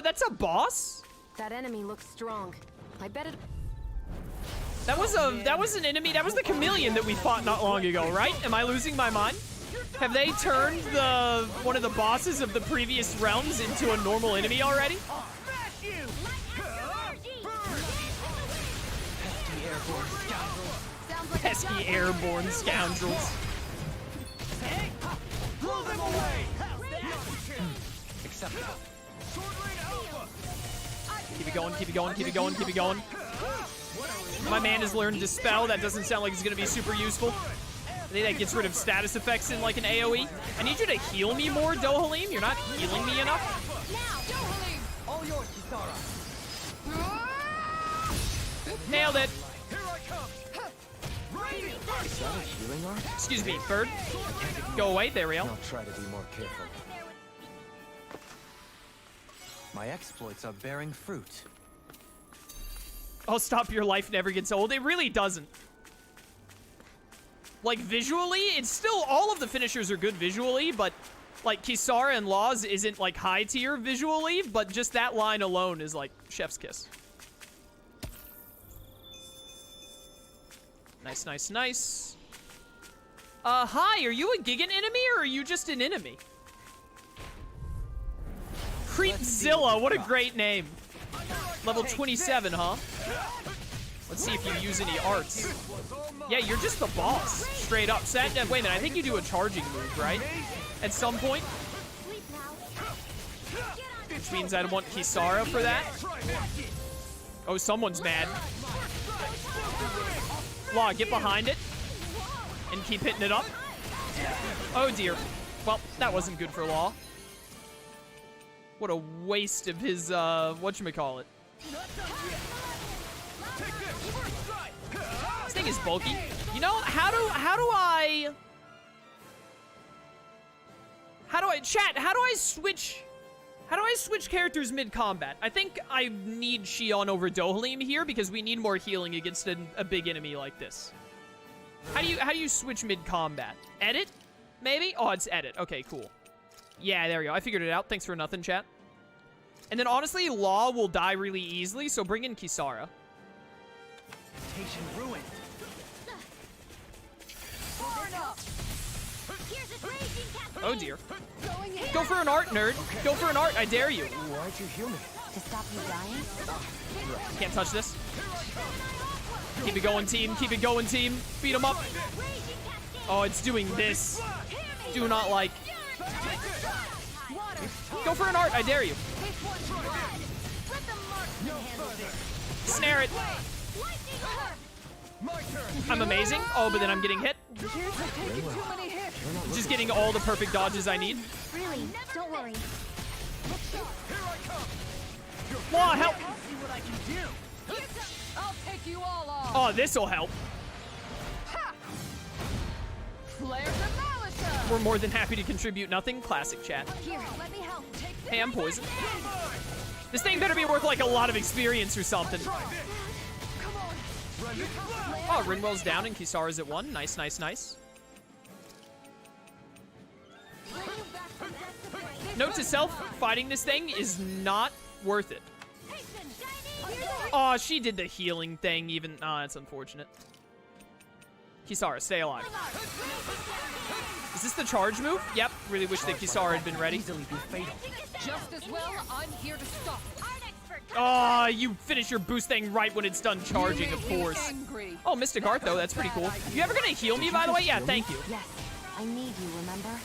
That's a boss? That enemy looks strong. I bet it... That was an enemy. That was the chameleon that we fought not long ago, right? Am I losing my mind? Have they turned one of the bosses of the previous realms into a normal enemy already? Pesky airborne scoundrels. Acceptable. Keep it going, keep it going, keep it going, keep it going. My man has learned Dispel. That doesn't sound like it's gonna be super useful. I think that gets rid of status effects in like an AoE. I need you to heal me more, Dohalim. You're not healing me enough. All yours, Kisara. Nailed it. Is that a healing art? Excuse me, bird. Go away. There we go. I'll try to be more careful. My exploits are bearing fruit. Oh, stop, your life never gets old. It really doesn't. Like, visually, it's still, all of the finishers are good visually, but, like, Kisara and Laws isn't, like, high tier visually, but just that line alone is, like, chef's kiss. Nice, nice, nice. Hi, are you a Gigan enemy, or are you just an enemy? Creepzilla, what a great name. Level 27, huh? Let's see if you use any arts. Yeah, you're just the boss, straight up. Wait a minute, I think you do a charging move, right? At some point? Which means I want Kisara for that. Oh, someone's mad. Law, get behind it. And keep hitting it up. Oh, dear. Well, that wasn't good for Law. What a waste of his, whatchamacallit. This thing is bulky. You know, how do I switch characters mid-combat? I think I need Shion over Dohalim here because we need more healing against a big enemy like this. How do you switch mid-combat? Edit? Maybe? Oh, it's edit. Okay, cool. Yeah, there we go. I figured it out. Thanks for nothing, chat. And then, honestly, Law will die really easily, so bring in Kisara. Ruined. Oh, dear. Go for an art, nerd. Go for an art. I dare you. Why'd you heal me? To stop you dying? Can't touch this. Keep it going, team. Keep it going, team. Beat him up. Oh, it's doing this. Do not like. Go for an art. I dare you. Snare it. I'm amazing. Oh, but then I'm getting hit. Just getting all the perfect dodges I need. Really, don't worry. Law, help. I'll take you all off. Oh, this'll help. We're more than happy to contribute nothing. Classic chat. Here, let me help. Hey, I'm poisoned. This thing better be worth like a lot of experience or something. Oh, Rinwell's down and Kisara's at 1. Nice, nice, nice. Note to self, fighting this thing is not worth it. Oh, she did the healing thing even. Oh, that's unfortunate. Kisara, stay alive. Is this the charge move? Yep. Really wish that Kisara had been ready. Just as well, I'm here to stop. Oh, you finish your boost thing right when it's done charging, of course. Angry. Oh, Mystic Art, though. That's pretty cool. You ever gonna heal me, by the way? Yeah, thank you. Yes, I need you, remember?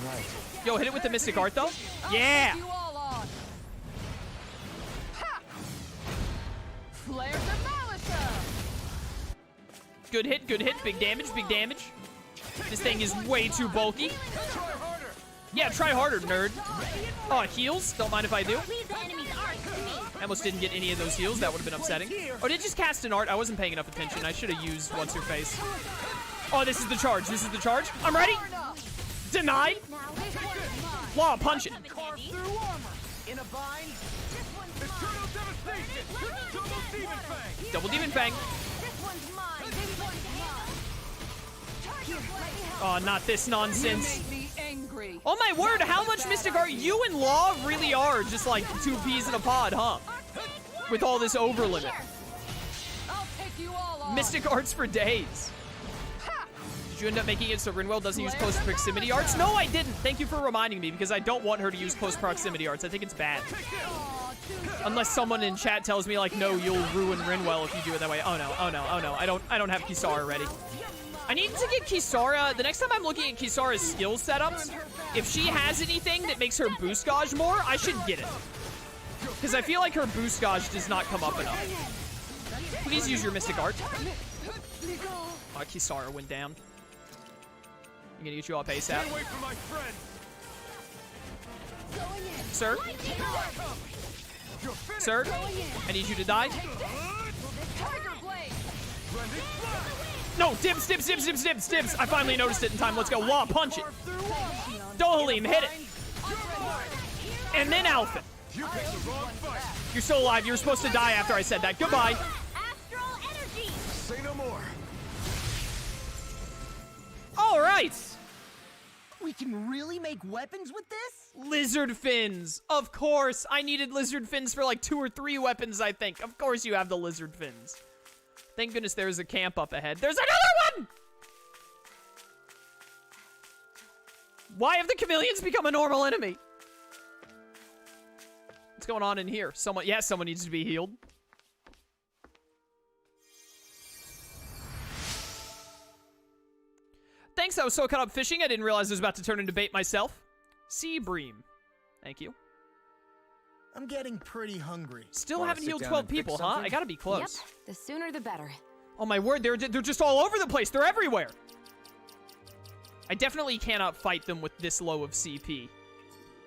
Right. Yo, hit it with the Mystic Art, though. Yeah. You all on. Ha! Flare the Malisa. Good hit, good hit. Big damage, big damage. This thing is way too bulky. Yeah, try harder, nerd. Oh, heals? Don't mind if I do. I almost didn't get any of those heals. That would have been upsetting. Oh, did it just cast an art? I wasn't paying enough attention. I should have used What's-Her-Face. Oh, this is the charge. This is the charge. I'm ready. Denied. Law, punch it. In a bind. Double Demon Fang. Oh, not this nonsense. You make me angry. Oh my word, how much Mystic Art? You and Law really are just like two peas in a pod, huh? With all this over limit. I'll take you all on. Mystic Arts for days. Did you end up making it so Rinwell doesn't use close proximity arts? No, I didn't. Thank you for reminding me, because I don't want her to use close proximity arts. I think it's bad. Unless someone in chat tells me, like, no, you'll ruin Rinwell if you do it that way. Oh no, oh no, oh no. I don't have Kisara ready. I need to get Kisara. The next time I'm looking at Kisara's skill setups, if she has anything that makes her boost gauge more, I should get it. Because I feel like her boost gauge does not come up enough. Please use your Mystic Art. Oh, Kisara went down. I'm gonna get you all ASAP. Sir? Sir? I need you to die. No, dibs, dibs, dibs, dibs, dibs, dibs. I finally noticed it in time. Let's go. Law, punch it. Dohalim, hit it. And then Alpha. You're still alive. You were supposed to die after I said that. Goodbye. Astral energy. Say no more. All right. We can really make weapons with this? Lizard fins. Of course. I needed lizard fins for like 2 or 3 weapons, I think. Of course you have the lizard fins. Thank goodness there's a camp up ahead. There's another one! Why have the chameleons become a normal enemy? What's going on in here? Someone needs to be healed. Thanks, I was so caught up fishing, I didn't realize I was about to turn into bait myself. Sea bream. Thank you. I'm getting pretty hungry. Still Wanna haven't sit healed down 12 and pick people, huh? something? I gotta be close. Yep, the sooner the better. Oh my word, they're just all over the place. They're everywhere. I definitely cannot fight them with this low of CP.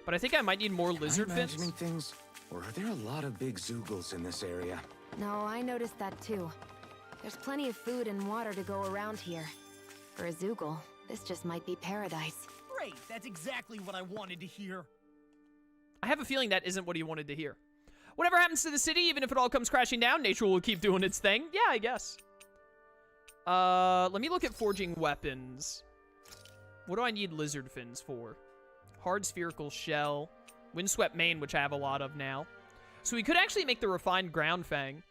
But I think I might need more lizard fins. Imagining things, or are there a lot of big Zoogles in this area? No, I noticed that too. There's plenty of food and water to go around here. For a Zoogle, this just might be paradise. Great, that's exactly what I wanted to hear. I have a feeling that isn't what he wanted to hear. Whatever happens to the city, even if it all comes crashing down, nature will keep doing its thing. Yeah, I guess. Let me look at forging weapons. What do I need lizard fins for? Hard spherical shell. Windswept mane, which I have a lot of now. So we could actually make the refined ground fang.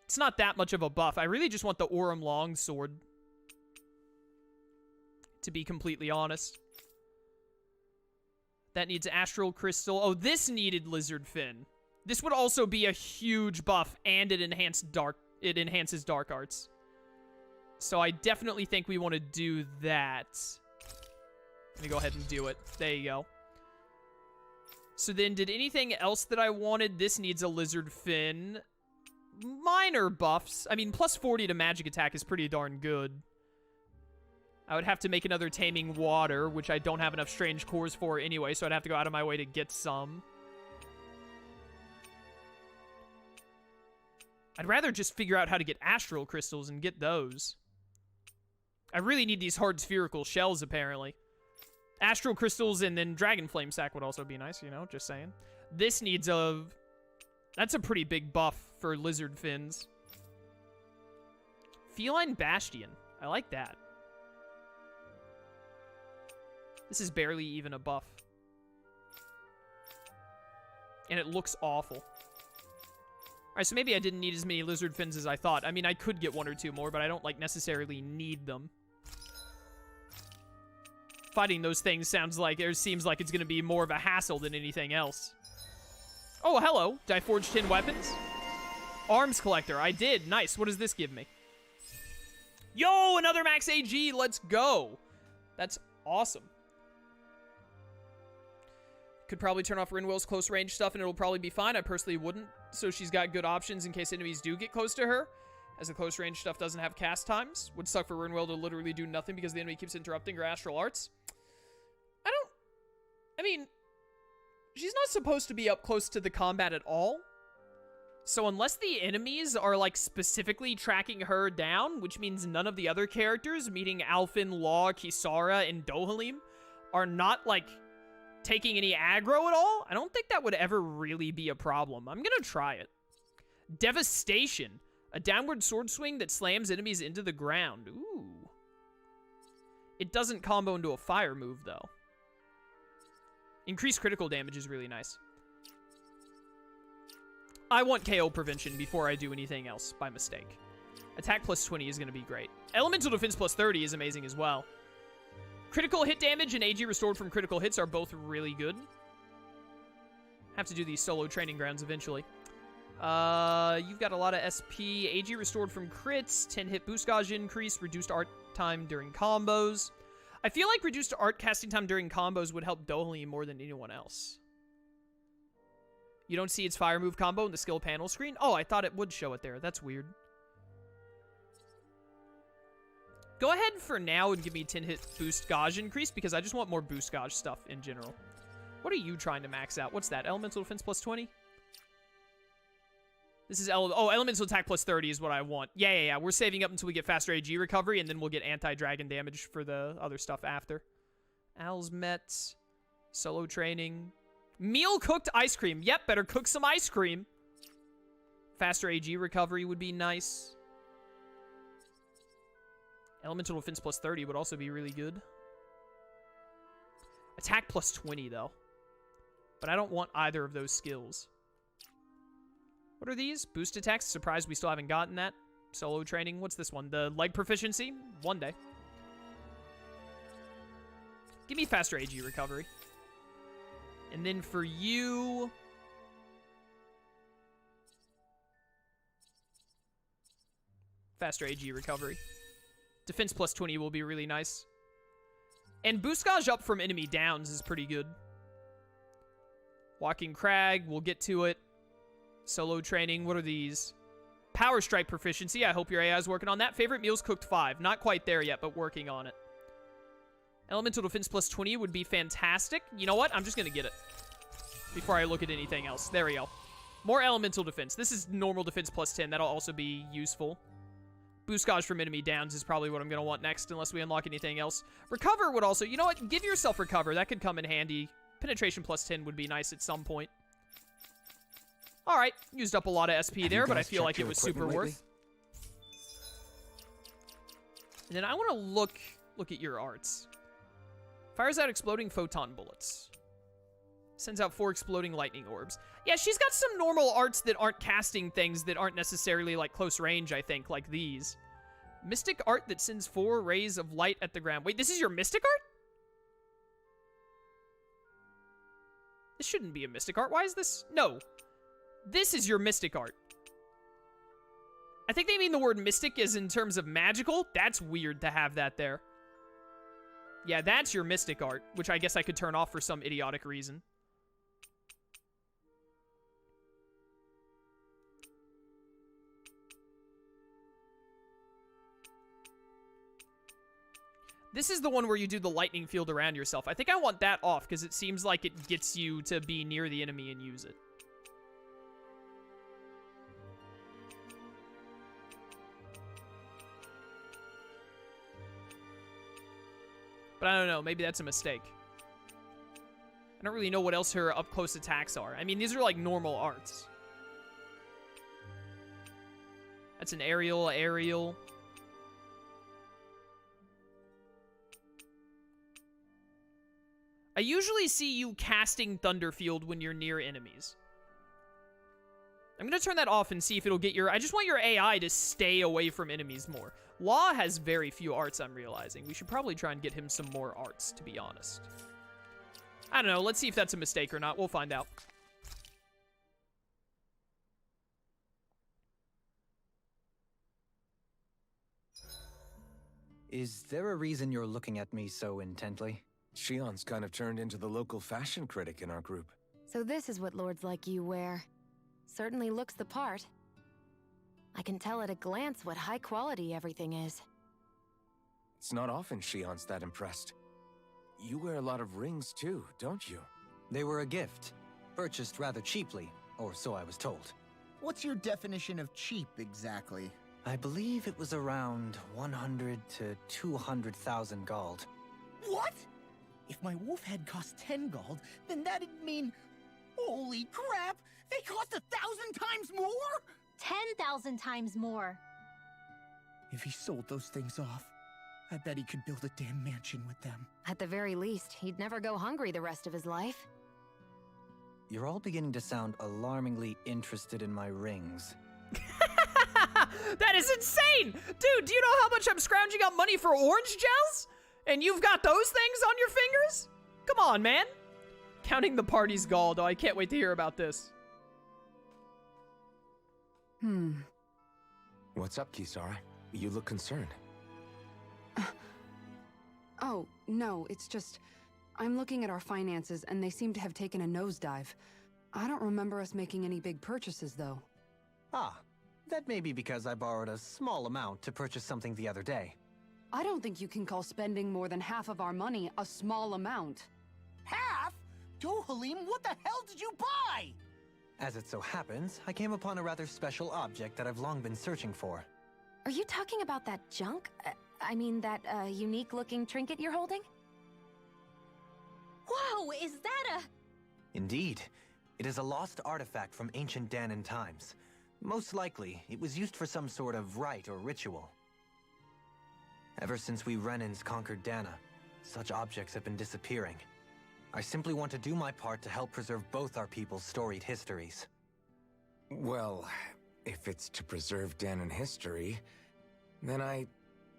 It's not that much of a buff. I really just want the Aurum longsword. To be completely honest. That needs astral crystal. Oh, this needed lizard fin. This would also be a huge buff, and it enhances dark arts. So I definitely think we want to do that. Let me go ahead and do it. There you go. So then, did anything else that I wanted? This needs a lizard fin. Minor buffs. I mean, plus 40 to magic attack is pretty darn good. I would have to make another Taming Water, which I don't have enough strange cores for anyway, so I'd have to go out of my way to get some. I'd rather just figure out how to get astral crystals and get those. I really need these hard spherical shells, apparently. Astral crystals and then Dragon Flame Sack would also be nice, you know, just saying. This needs a... That's a pretty big buff for lizard fins. Feline Bastion. I like that. This is barely even a buff. And it looks awful. Alright, so maybe I didn't need as many lizard fins as I thought. I mean, I could get 1 or 2 more, but I don't, like, necessarily need them. Fighting those things seems like it's gonna be more of a hassle than anything else. Oh, hello. Did I forge 10 weapons? Arms collector. I did. Nice. What does this give me? Yo, another max AG. Let's go. That's awesome. Could probably turn off Rinwell's close range stuff and it'll probably be fine. I personally wouldn't, so she's got good options in case enemies do get close to her, as the close range stuff doesn't have cast times. Would suck for Rinwell to literally do nothing because the enemy keeps interrupting her astral arts. I mean, she's not supposed to be up close to the combat at all. So unless the enemies are, like, specifically tracking her down, which means none of the other characters, meaning Alphen, Law, Kisara, and Dohalim, are not, like, taking any aggro at all, I don't think that would ever really be a problem. I'm gonna try it. Devastation. A downward sword swing that slams enemies into the ground. Ooh. It doesn't combo into a fire move, though. Increased critical damage is really nice. I want KO prevention before I do anything else by mistake. Attack plus 20 is going to be great. Elemental defense plus 30 is amazing as well. Critical hit damage and AG restored from critical hits are both really good. Have to do these solo training grounds eventually. You've got a lot of SP. AG restored from crits, 10 hit boost gauge increase, reduced art time during combos. I feel like reduced art casting time during combos would help Dohli more than anyone else. You don't see its fire move combo in the skill panel screen? Oh, I thought it would show it there. That's weird. Go ahead for now and give me 10 hit boost gauge increase because I just want more boost gauge stuff in general. What are you trying to max out? What's that? Elemental defense plus 20? This is elemental attack plus 30 is what I want. Yeah. We're saving up until we get faster AG recovery, and then we'll get anti-dragon damage for the other stuff after. Al's Mets. Solo training. Meal cooked ice cream. Yep, better cook some ice cream. Faster AG recovery would be nice. Elemental defense plus 30 would also be really good. Attack plus 20, though. But I don't want either of those skills. What are these? Boost attacks. Surprised we still haven't gotten that. Solo training. What's this one? The leg proficiency? One day. Give me faster AG recovery. And then for you... faster AG recovery. Defense plus 20 will be really nice. And boost gauge up from enemy downs is pretty good. Walking Crag. We'll get to it. Solo training. What are these? Power strike proficiency. I hope your AI is working on that. Favorite meals cooked 5. Not quite there yet, but working on it. Elemental defense plus 20 would be fantastic. You know what? I'm just going to get it before I look at anything else. There we go. More elemental defense. This is normal defense plus 10. That'll also be useful. Boost gauge from enemy downs is probably what I'm going to want next unless we unlock anything else. Recover would also... You know what? Give yourself recover. That could come in handy. Penetration plus 10 would be nice at some point. All right, used up a lot of SP there, but I feel like it was super worth. And then I want to look at your arts. Fires out exploding photon bullets. Sends out 4 exploding lightning orbs. Yeah, she's got some normal arts that aren't casting things that aren't necessarily like close range, I think, like these. Mystic art that sends 4 rays of light at the ground. Wait, this is your mystic art? This shouldn't be a mystic art. Why is this? No. This is your mystic art. I think they mean the word mystic is in terms of magical. That's weird to have that there. Yeah, that's your mystic art, which I guess I could turn off for some idiotic reason. This is the one where you do the lightning field around yourself. I think I want that off because it seems like it gets you to be near the enemy and use it. But I don't know. Maybe that's a mistake. I don't really know what else her up-close attacks are. I mean, these are like normal arts. That's an aerial. I usually see you casting Thunderfield when you're near enemies. I'm going to turn that off and see if it'll get your... I just want your AI to stay away from enemies more. Law has very few arts, I'm realizing. We should probably try and get him some more arts, to be honest. I don't know. Let's see if that's a mistake or not. We'll find out. Is there a reason you're looking at me so intently? Shion's kind of turned into the local fashion critic in our group. So this is what lords like you wear. Certainly looks the part. I can tell at a glance what high quality everything is. It's not often Shion's that impressed. You wear a lot of rings too, don't you? They were a gift, purchased rather cheaply, or so I was told. What's your definition of cheap exactly? I believe it was around 100 to 200,000 gold. What? If my wolf head cost 10 gold, then that'd mean... Holy crap! They cost 1,000 times more?! 10,000 times more. If he sold those things off, I bet he could build a damn mansion with them. At the very least, he'd never go hungry the rest of his life. You're all beginning to sound alarmingly interested in my rings. That is insane! Dude, do you know how much I'm scrounging up money for orange gels? And you've got those things on your fingers? Come on, man. Counting the party's gold. Oh, I can't wait to hear about this. What's up, Kisara? You look concerned. Oh, no, it's just... I'm looking at our finances, and they seem to have taken a nosedive. I don't remember us making any big purchases, though. Ah, that may be because I borrowed a small amount to purchase something the other day. I don't think you can call spending more than half of our money a small amount. Half? Dohalim, what the hell did you buy? As it so happens, I came upon a rather special object that I've long been searching for. Are you talking about that junk? I mean, that unique-looking trinket you're holding? Whoa, is that a... Indeed. It is a lost artifact from ancient Dahnan times. Most likely, it was used for some sort of rite or ritual. Ever since we Renans conquered Dahna, such objects have been disappearing. I simply want to do my part to help preserve both our people's storied histories. Well, if it's to preserve Dahnan history, then I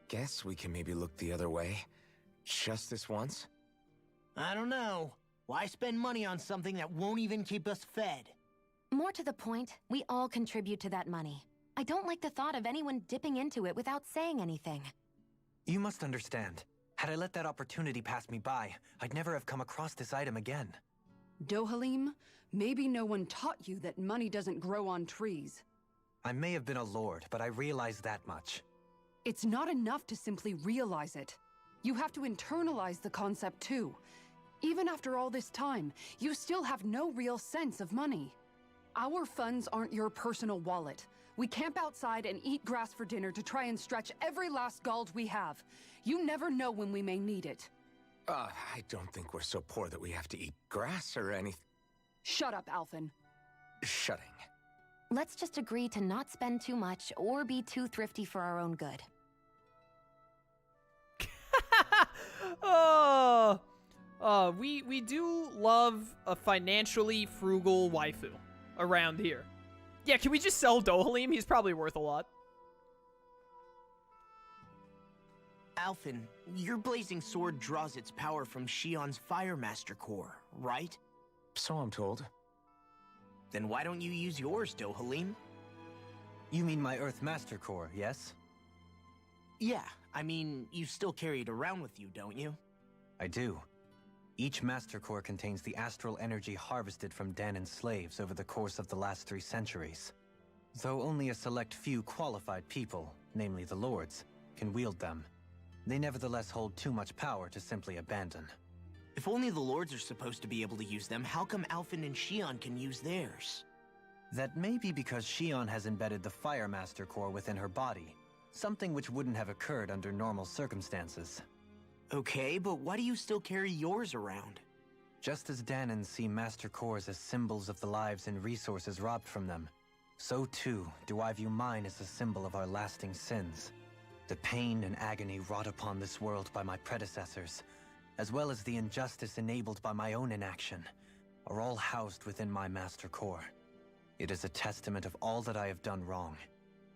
guess we can maybe look the other way. Just this once? I don't know. Why spend money on something that won't even keep us fed? More to the point, we all contribute to that money. I don't like the thought of anyone dipping into it without saying anything. You must understand. Had I let that opportunity pass me by, I'd never have come across this item again. Dohalim, maybe no one taught you that money doesn't grow on trees. I may have been a lord, but I realize that much. It's not enough to simply realize it. You have to internalize the concept too. Even after all this time, you still have no real sense of money. Our funds aren't your personal wallet. We camp outside and eat grass for dinner to try and stretch every last gold we have. You never know when we may need it. I don't think we're so poor that we have to eat grass or anything. Shut up, Alphen. Shutting. Let's just agree to not spend too much or be too thrifty for our own good. We do love a financially frugal waifu around here. Yeah, can we just sell Dohalim? He's probably worth a lot. Alphen, your blazing sword draws its power from Shion's Firemaster core, right? So I'm told. Then why don't you use yours, Dohalim? You mean my Earth Master Core, yes? Yeah, I mean, you still carry it around with you, don't you? I do. Each Master Core contains the astral energy harvested from Dahnan's slaves over the course of the last 3 centuries. Though only a select few qualified people, namely the Lords, can wield them, they nevertheless hold too much power to simply abandon. If only the Lords are supposed to be able to use them, how come Alphen and Shion can use theirs? That may be because Shion has embedded the Firemaster Core within her body, something which wouldn't have occurred under normal circumstances. Okay, but why do you still carry yours around? Just as Dahnans see Master Cores as symbols of the lives and resources robbed from them, so too do I view mine as a symbol of our lasting sins. The pain and agony wrought upon this world by my predecessors, as well as the injustice enabled by my own inaction, are all housed within my Master Core. It is a testament of all that I have done wrong.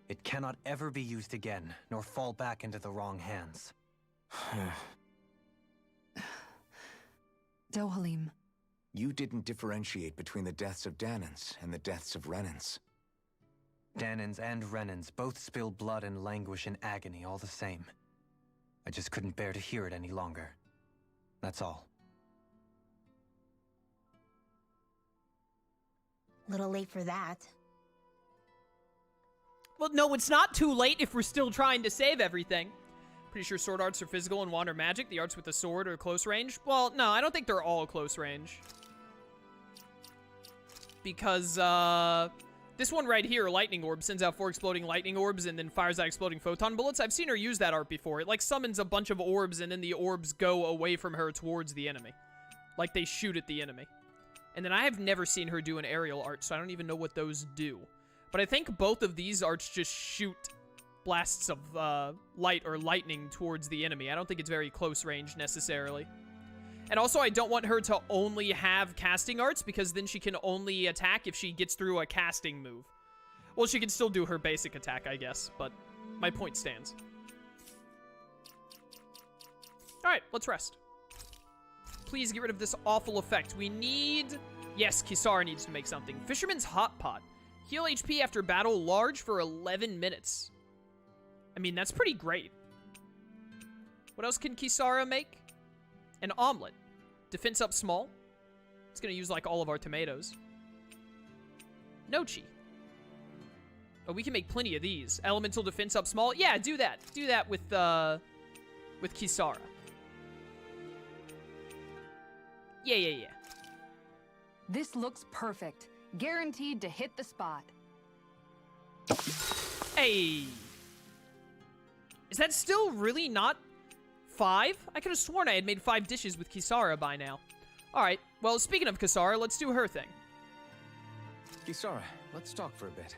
It cannot ever be used again, nor fall back into the wrong hands. Dohalim. You didn't differentiate between the deaths of Dahnans and the deaths of Renans. Dahnans and Renans both spill blood and languish in agony all the same. I just couldn't bear to hear it any longer. That's all. Little late for that. Well, no, it's not too late if we're still trying to save everything. Pretty sure sword arts are physical and wander magic. The arts with the sword are close range. Well, no, I don't think they're all close range. Because, this one right here, Lightning Orb, sends out 4 exploding lightning orbs and then fires out exploding photon bullets. I've seen her use that art before. It, like, summons a bunch of orbs and then the orbs go away from her towards the enemy. Like, they shoot at the enemy. And then I have never seen her do an aerial art, so I don't even know what those do. But I think both of these arts just shoot blasts of light or lightning towards the enemy. I don't think it's very close range necessarily. And also, I don't want her to only have casting arts, because then she can only attack if she gets through a casting move. Well, she can still do her basic attack, I guess, but my point stands. Alright, let's rest. Please get rid of this awful effect. We need... Yes, Kisara needs to make something. Fisherman's Hot Pot. Heal HP after battle large for 11 minutes. I mean, that's pretty great. What else can Kisara make? An omelet. Defense up small. It's gonna use, like, all of our tomatoes. Nochi. Oh, we can make plenty of these. Elemental defense up small. Yeah, do that. Do that with Kisara. Yeah. This looks perfect. Guaranteed to hit the spot. Hey. Is that still really not 5? I could have sworn I had made 5 dishes with Kisara by now. Alright, well, speaking of Kisara, let's do her thing. Kisara, let's talk for a bit.